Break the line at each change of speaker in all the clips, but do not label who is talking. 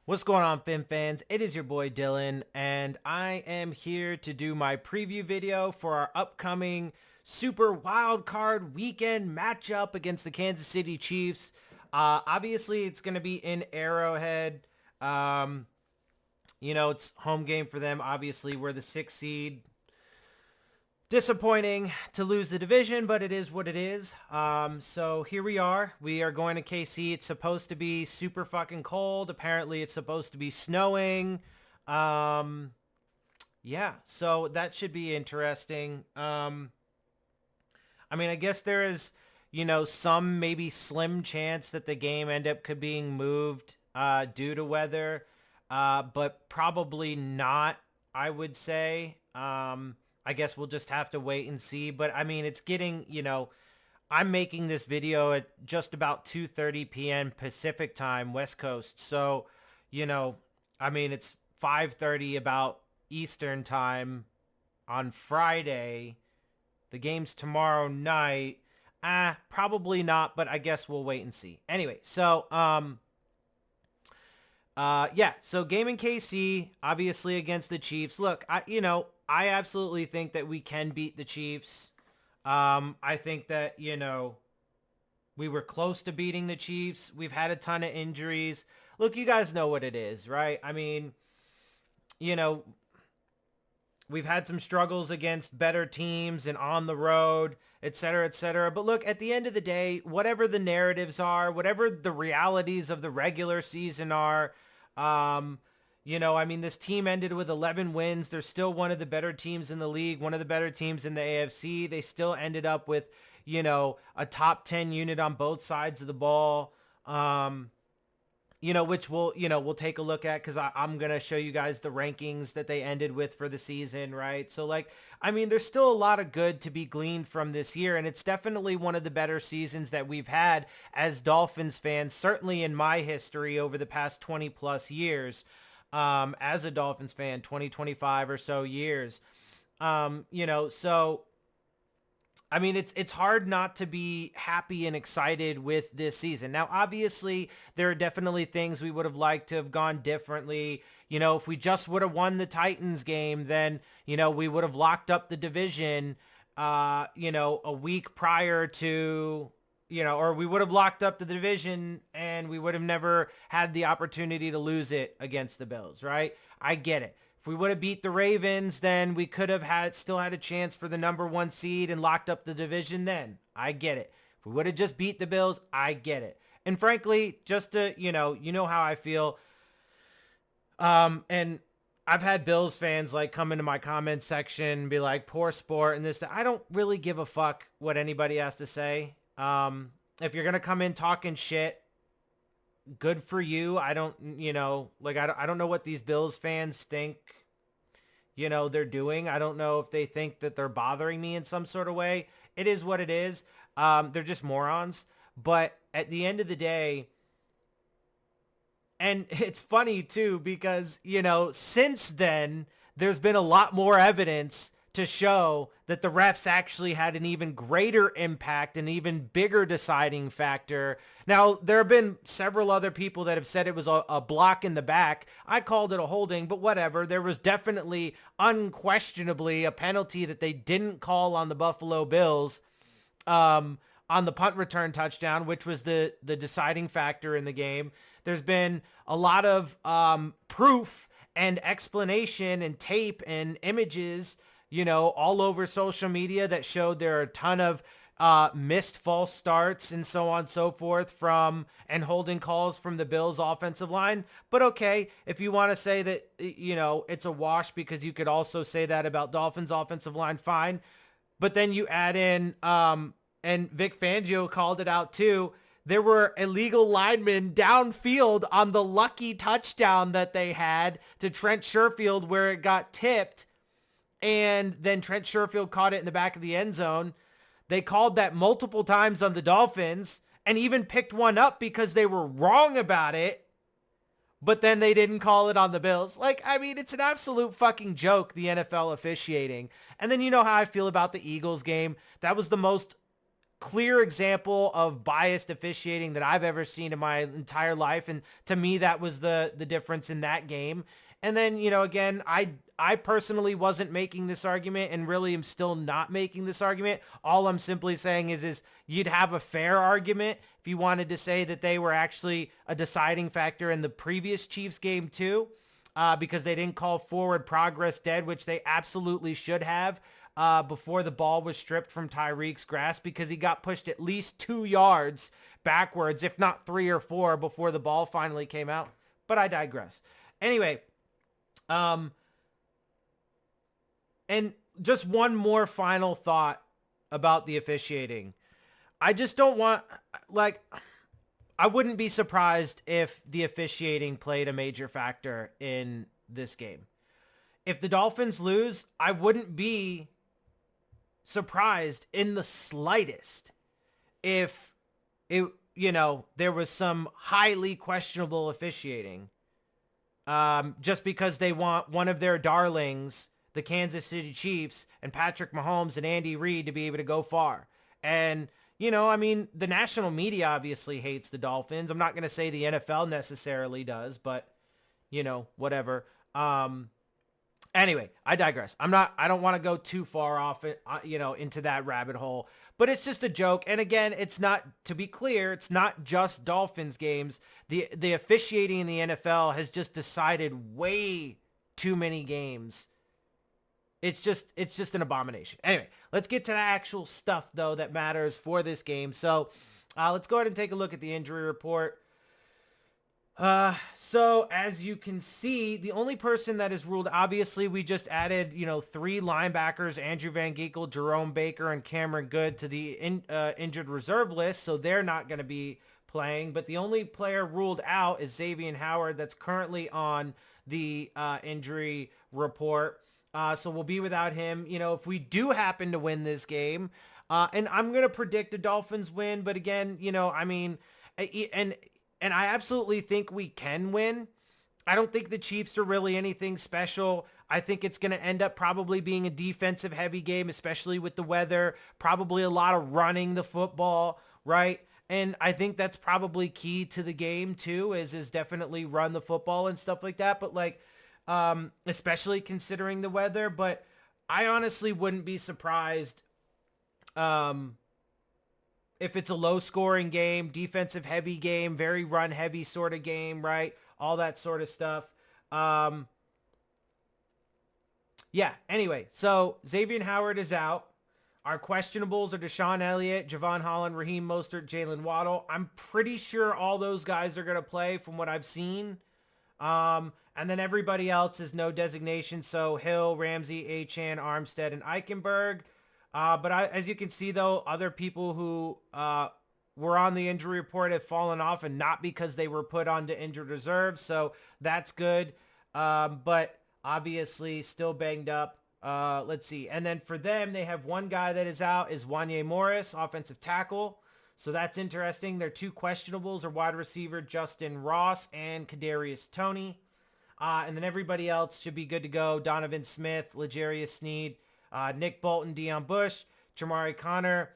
What's going on, Fin fans? It is your boy Dillon, and I am here to do my preview video for our upcoming Super Wild Card Weekend matchup against the Kansas City Chiefs. Obviously, it's going to be in Arrowhead. It's home game for them. Obviously, we're the 6th seed. Disappointing to lose the division, but it is what it is. So here we are. We are going to KC. It's supposed to be super fucking cold. Apparently, it's supposed to be snowing. Yeah, so that should be interesting. I guess there is, some maybe slim chance that the game end up being moved due to weather, but probably not, I would say. I guess we'll just have to wait and see. But it's getting, I'm making this video at just about 2:30 p.m. Pacific time, West Coast. So, it's 5:30 about Eastern time on Friday. The game's tomorrow night. Probably not, but I guess we'll wait and see. Anyway, so, so game in KC, obviously against the Chiefs. Look, I absolutely think that we can beat the Chiefs. I think that, we were close to beating the Chiefs. We've had a ton of injuries. Look, you guys know what it is, right? We've had some struggles against better teams and on the road, et cetera, et cetera. But look, at the end of the day, whatever the narratives are, whatever the realities of the regular season are, this team ended with 11 wins. They're still one of the better teams in the league, one of the better teams in the AFC. They still ended up with, a top 10 unit on both sides of the ball, which we'll take a look at because I'm going to show you guys the rankings that they ended with for the season, right? So, there's still a lot of good to be gleaned from this year, and it's definitely one of the better seasons that we've had as Dolphins fans, certainly in my history over the past 20 plus years. As a Dolphins fan, 25 or so years. It's hard not to be happy and excited with this season. Now, obviously, there are definitely things we would have liked to have gone differently. If we just would have won the Titans game, then, we would have locked up the division, a week prior to, or we would have locked up the division and we would have never had the opportunity to lose it against the Bills, right? I get it. If we would have beat the Ravens, then we could have still had a chance for the number 1 seed and locked up the division then. I get it. If we would have just beat the Bills, I get it. And frankly, just to, how I feel. And I've had Bills fans come into my comments section and be like, poor sport and this. I don't really give a fuck what anybody has to say. If you're going to come in talking shit, good for you. I don't know what these Bills fans think, they're doing. I don't know if they think that they're bothering me in some sort of way. It is what it is. They're just morons. But at the end of the day, and it's funny too, because, since then, there's been a lot more evidence to show that the refs actually had an even greater impact, an even bigger deciding factor. Now, there have been several other people that have said it was a block in the back. I called it a holding, but whatever. There was definitely, unquestionably, a penalty that they didn't call on the Buffalo Bills on the punt return touchdown, which was the deciding factor in the game. There's been a lot of proof and explanation and tape and images all over social media that showed there are a ton of missed false starts and so on and so forth and holding calls from the Bills offensive line. But okay, if you want to say that, it's a wash because you could also say that about Dolphins offensive line, fine. But then you add in, and Vic Fangio called it out too, there were illegal linemen downfield on the lucky touchdown that they had to Trent Sherfield where it got tipped. And then Trent Sherfield caught it in the back of the end zone. They called that multiple times on the Dolphins and even picked one up because they were wrong about it. But then they didn't call it on the Bills. It's an absolute fucking joke, the NFL officiating. And then you know how I feel about the Eagles game. That was the most clear example of biased officiating that I've ever seen in my entire life. And to me, that was the difference in that game. And then, again, I personally wasn't making this argument and really am still not making this argument. All I'm simply saying is you'd have a fair argument if you wanted to say that they were actually a deciding factor in the previous Chiefs game too, because they didn't call forward progress dead, which they absolutely should have before the ball was stripped from Tyreek's grasp, because he got pushed at least 2 yards backwards, if not 3 or 4, before the ball finally came out. But I digress. Anyway, and just one more final thought about the officiating. I just don't want, I wouldn't be surprised if the officiating played a major factor in this game. If the Dolphins lose, I wouldn't be surprised in the slightest if there was some highly questionable officiating. Just because they want one of their darlings, the Kansas City Chiefs, and Patrick Mahomes and Andy Reid to be able to go far. And, the national media obviously hates the Dolphins. I'm not going to say the NFL necessarily does, but, whatever. Anyway, I digress. I don't want to go too far off, into that rabbit hole, but it's just a joke. And again, it's not, to be clear, it's not just Dolphins games. The officiating in the NFL has just decided way too many games. It's just an abomination. Anyway, let's get to the actual stuff though that matters for this game. So let's go ahead and take a look at the injury report. So as you can see, the only person that is ruled, obviously we just added, 3 linebackers, Andrew Van Ginkel, Jerome Baker, and Cameron Good to the injured reserve list. So they're not going to be playing, but the only player ruled out is Xavier Howard. That's currently on the, injury report. So we'll be without him. If we do happen to win this game, and I'm going to predict a Dolphins win, but again, and I absolutely think we can win. I don't think the Chiefs are really anything special. I think it's going to end up probably being a defensive heavy game, especially with the weather, probably a lot of running the football, right? And I think that's probably key to the game too, is definitely run the football and stuff like that. But especially considering the weather, but I honestly wouldn't be surprised if it's a low scoring game, defensive heavy game, very run heavy sort of game, right? All that sort of stuff. Yeah, anyway, so Xavier Howard is out. Our questionables are Deshaun Elliott, Javon Holland, Raheem Mostert, Jalen Waddle. I'm pretty sure all those guys are going to play from what I've seen. And then everybody else is no designation. So Hill, Ramsey, Achane, Armstead, and Eichenberg. But as you can see, though, other people who were on the injury report have fallen off, and not because they were put onto injured reserve. So that's good. But obviously still banged up. Let's see. And then for them, they have one guy that is out, is Wanye Morris, offensive tackle. So that's interesting. Their 2 questionables are wide receiver Justin Ross and Kadarius Toney. And then everybody else should be good to go. Donovan Smith, L'Jarius Sneed, Nick Bolton, Deion Bush, Chamari Connor,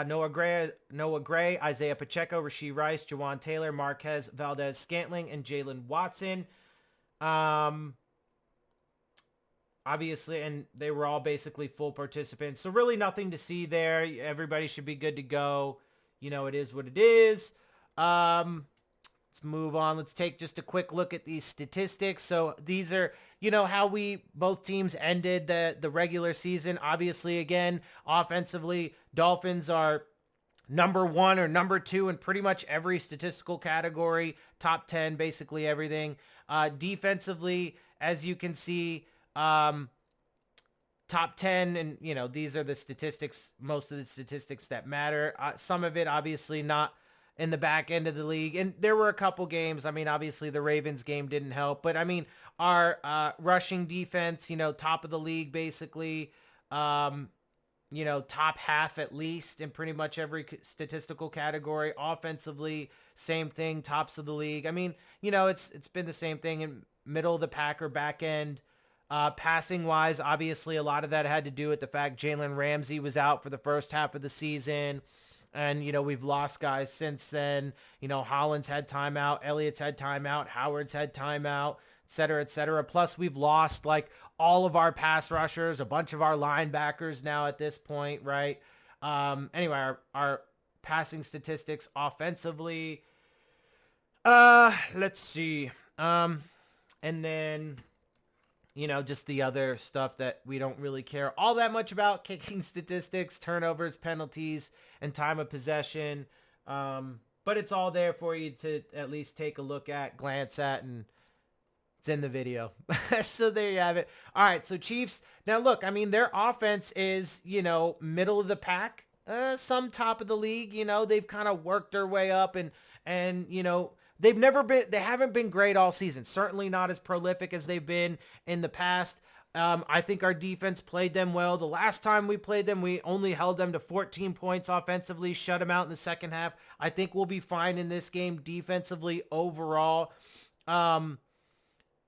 Noah Gray, Isaiah Pacheco, Rashee Rice, Jawan Taylor, Marquez Valdez-Scantling, and Jalen Watson. Obviously, and they were all basically full participants. So really nothing to see there. Everybody should be good to go. It is what it is. Let's move on. Let's take just a quick look at these statistics. So these are, how both teams ended the regular season. Obviously, again, offensively, Dolphins are number 1 or number 2 in pretty much every statistical category, top 10, basically everything. Defensively, as you can see, top 10, and these are the statistics, most of the statistics that matter. Some of it obviously not in the back end of the league, and there were a couple games. Obviously the Ravens game didn't help, but our rushing defense, top of the league basically, top half at least in pretty much every statistical category. Offensively, same thing, tops of the league. It's been the same thing in middle of the pack or back end. Passing wise, obviously a lot of that had to do with the fact Jalen Ramsey was out for the first half of the season. And, we've lost guys since then. Holland's had timeout. Elliott's had timeout. Howard's had timeout, et cetera, et cetera. Plus, we've lost, all of our pass rushers, a bunch of our linebackers now at this point, right? Anyway, our passing statistics offensively. Let's see. And then, just the other stuff that we don't really care all that much about: kicking statistics, turnovers, penalties, and time of possession. But it's all there for you to at least take a look at, glance at, and it's in the video. So there you have it. All right, so Chiefs. Now, look, their offense is, middle of the pack, some top of the league. They've kind of worked their way up and they haven't been great all season. Certainly not as prolific as they've been in the past. I think our defense played them well. The last time we played them, we only held them to 14 points offensively, shut them out in the second half. I think we'll be fine in this game defensively overall.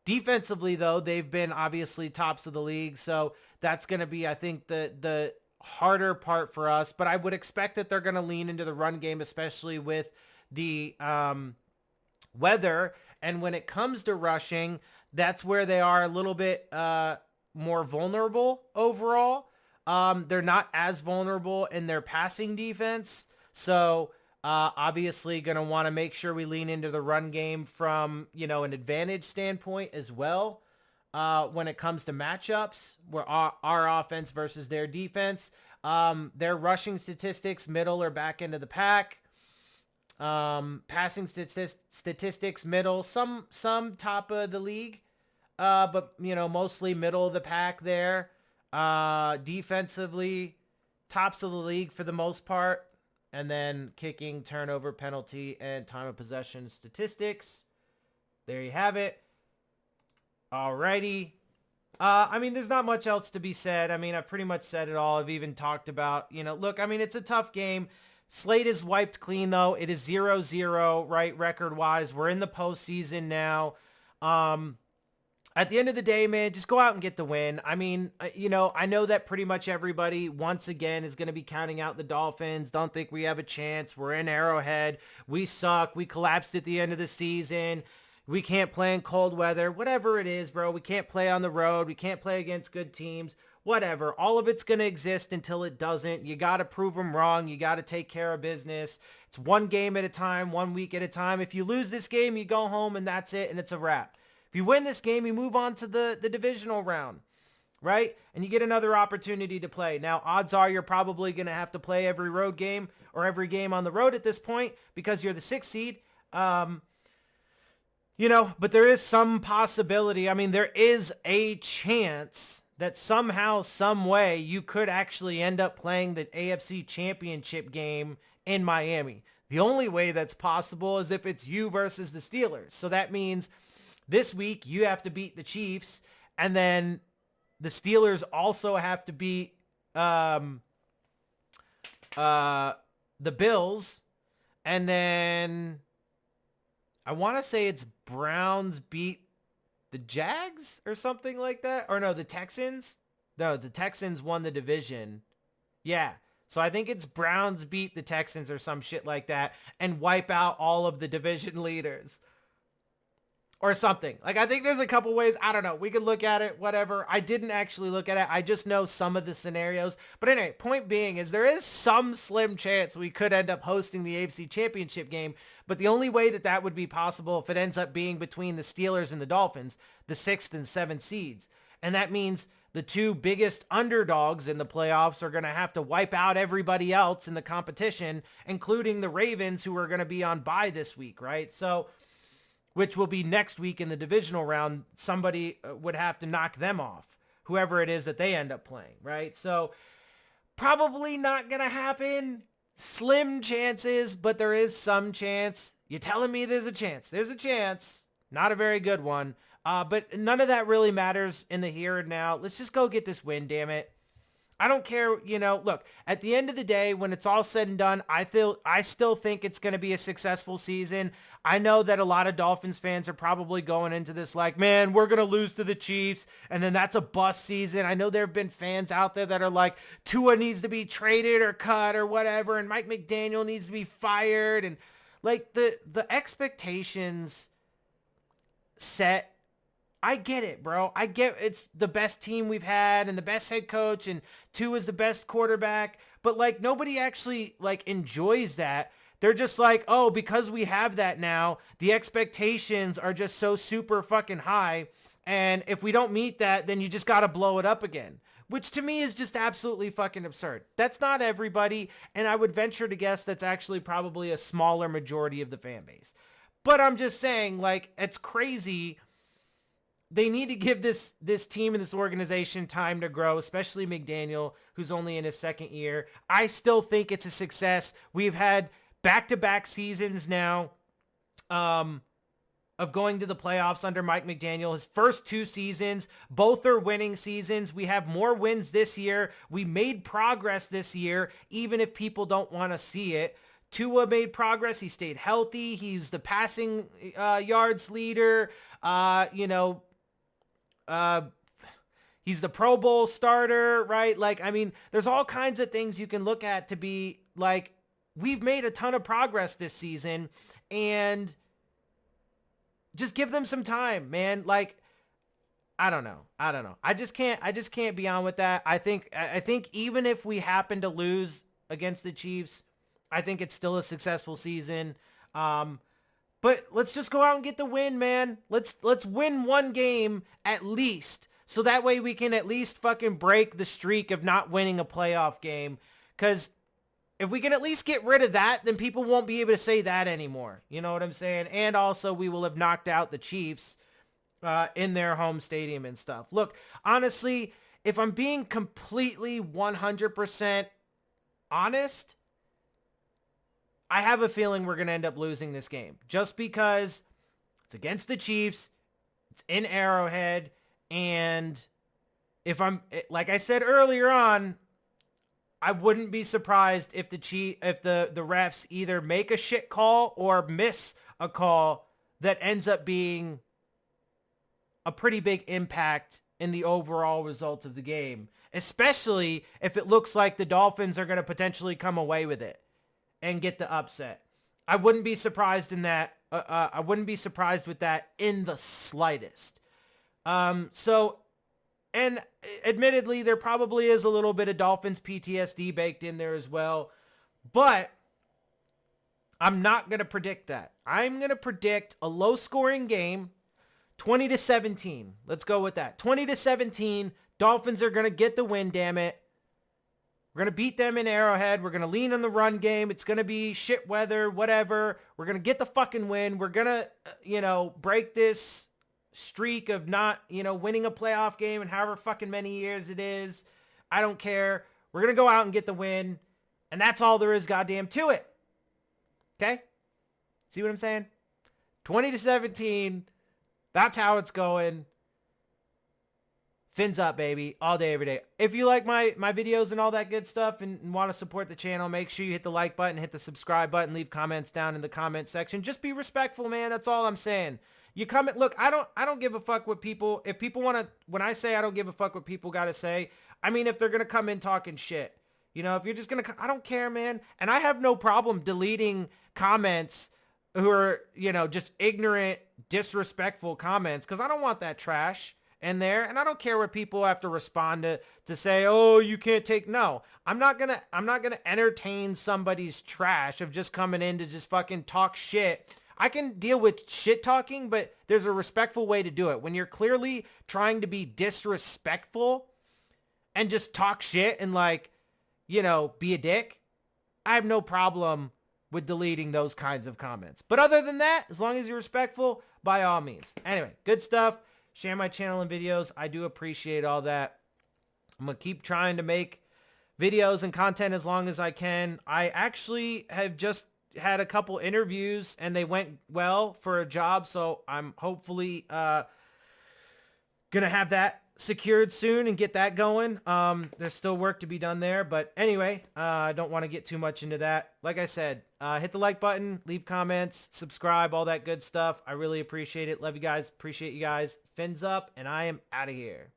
Defensively, though, they've been obviously tops of the league. So that's going to be, I think, the harder part for us. But I would expect that they're going to lean into the run game, especially with the weather. And when it comes to rushing, that's where they are a little bit more vulnerable overall. They're not as vulnerable in their passing defense. So obviously going to want to make sure we lean into the run game from, an advantage standpoint as well. When it comes to matchups, where our offense versus their defense, their rushing statistics, middle or back end of the pack. Passing statistics, middle, some top of the league, but mostly middle of the pack there. Defensively, tops of the league for the most part, and then kicking, turnover, penalty, and time of possession statistics. There you have it. Alrighty. There's not much else to be said. I've pretty much said it all. I've even talked about, look, it's a tough game. Slate is wiped clean, though. It is 0-0, right, record-wise. We're in the postseason now. At the end of the day, man, just go out and get the win. I know that pretty much everybody, once again, is going to be counting out the Dolphins. Don't think we have a chance. We're in Arrowhead. We suck. We collapsed at the end of the season. We can't play in cold weather. Whatever it is, bro. We can't play on the road. We can't play against good teams. Whatever. All of it's going to exist until it doesn't. You got to prove them wrong. You got to take care of business. It's one game at a time, 1 week at a time. If you lose this game, you go home and that's it, and it's a wrap. If you win this game, you move on to the divisional round, right? And you get another opportunity to play. Now, odds are you're probably going to have to play every road game or every game on the road at this point because you're the 6th seed. But there is some possibility. There is a chance that somehow, some way, you could actually end up playing the AFC Championship game in Miami. The only way that's possible is if it's you versus the Steelers. So that means this week you have to beat the Chiefs, and then the Steelers also have to beat the Bills, and then I want to say it's Browns beat the Jags or something like that. Or no, the Texans. No, the Texans won the division. Yeah. So I think it's Browns beat the Texans or some shit like that and wipe out all of the division leaders. Or something. I think there's a couple ways. I don't know. We could look at it, whatever. I didn't actually look at it. I just know some of the scenarios. But anyway, point being is there is some slim chance we could end up hosting the AFC Championship game. But the only way that would be possible if it ends up being between the Steelers and the Dolphins, the 6th and 7th seeds. And that means the two biggest underdogs in the playoffs are going to have to wipe out everybody else in the competition, including the Ravens, who are going to be on bye this week, right? So, which will be next week in the divisional round. Somebody would have to knock them off, whoever it is that they end up playing, right? So probably not going to happen. Slim chances, but there is some chance. You're telling me there's a chance. There's a chance. Not a very good one. But none of that really matters in the here and now. Let's just go get this win, damn it. I don't care, look, at the end of the day, when it's all said and done, I still think it's going to be a successful season. I know that a lot of Dolphins fans are probably going into this like, man, we're going to lose to the Chiefs, and then that's a bust season. I know there have been fans out there that are like, Tua needs to be traded or cut or whatever, and Mike McDaniel needs to be fired. And like the expectations set, I get it, bro. I get it's the best team we've had and the best head coach and Tua is the best quarterback. But like nobody actually like enjoys that. They're just like, oh, because we have that now, the expectations are just so super fucking high. And if we don't meet that, then you just got to blow it up again. Which to me is just absolutely fucking absurd. That's not everybody. And I would venture to guess that's actually probably a smaller majority of the fan base. But I'm just saying, like, it's crazy. They need to give this team and this organization time to grow, especially McDaniel, who's only in his second year. I still think it's a success. We've had back-to-back seasons now of going to the playoffs under Mike McDaniel. His first 2 seasons, both are winning seasons. We have more wins this year. We made progress this year, even if people don't want to see it. Tua made progress. He stayed healthy. He's the passing yards leader. He's the Pro Bowl starter, right? Like, I mean, there's all kinds of things you can look at to be like, we've made a ton of progress this season, and just give them some time, man. Like, I don't know. I just can't be on with that. I think even if we happen to lose against the Chiefs, I think it's still a successful season. But let's just go out and get the win, man. Let's win one game at least. So that way we can at least fucking break the streak of not winning a playoff game. Because if we can at least get rid of that, then people won't be able to say that anymore. You know what I'm saying? And also we will have knocked out the Chiefs in their home stadium and stuff. Look, honestly, if I'm being completely 100% honest, I have a feeling we're going to end up losing this game just because it's against the Chiefs. It's in Arrowhead. And like I said earlier on, I wouldn't be surprised if the refs either make a shit call or miss a call that ends up being a pretty big impact in the overall results of the game, especially if it looks like the Dolphins are going to potentially come away with it and get the upset. I wouldn't be surprised in that. I wouldn't be surprised with that in the slightest. And admittedly, there probably is a little bit of Dolphins PTSD baked in there as well. But I'm not going to predict that. I'm going to predict a low-scoring game, 20-17. Let's go with that. 20-17. Dolphins are going to get the win, damn it. We're going to beat them in Arrowhead. We're going to lean on the run game. It's going to be shit weather, whatever. We're going to get the fucking win. We're going to, break this streak of not, winning a playoff game in however fucking many years it is. I don't care. We're going to go out and get the win. And that's all there is goddamn to it. Okay? See what I'm saying? 20-17. That's how it's going. Fins up, baby. All day, every day. If you like my videos and all that good stuff and want to support the channel, make sure you hit the like button, hit the subscribe button, leave comments down in the comment section. Just be respectful, man. That's all I'm saying. You comment. Look, I don't give a fuck what people, if people want to, when I say I don't give a fuck what people got to say, I mean, if they're going to come in talking shit, if you're just going to, I don't care, man. And I have no problem deleting comments who are, just ignorant, disrespectful comments, because I don't want that trash in there. And I don't care what people have to respond to say, oh, you can't take, no, I'm not going to entertain somebody's trash of just coming in to just fucking talk shit. I can deal with shit talking, but there's a respectful way to do it. When you're clearly trying to be disrespectful and just talk shit and be a dick, I have no problem with deleting those kinds of comments. But other than that, as long as you're respectful, by all means. Anyway, good stuff. Share my channel and videos. I do appreciate all that. I'm going to keep trying to make videos and content as long as I can. I actually have just had a couple interviews and they went well for a job. So I'm hopefully going to have that secured soon and get that going. There's still work to be done there, but anyway, I don't want to get too much into that. Like I said, hit the like button, leave comments, subscribe, all that good stuff. I really appreciate it. Love you guys. Appreciate you guys. Fins up, and I am out of here.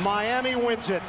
Miami wins it.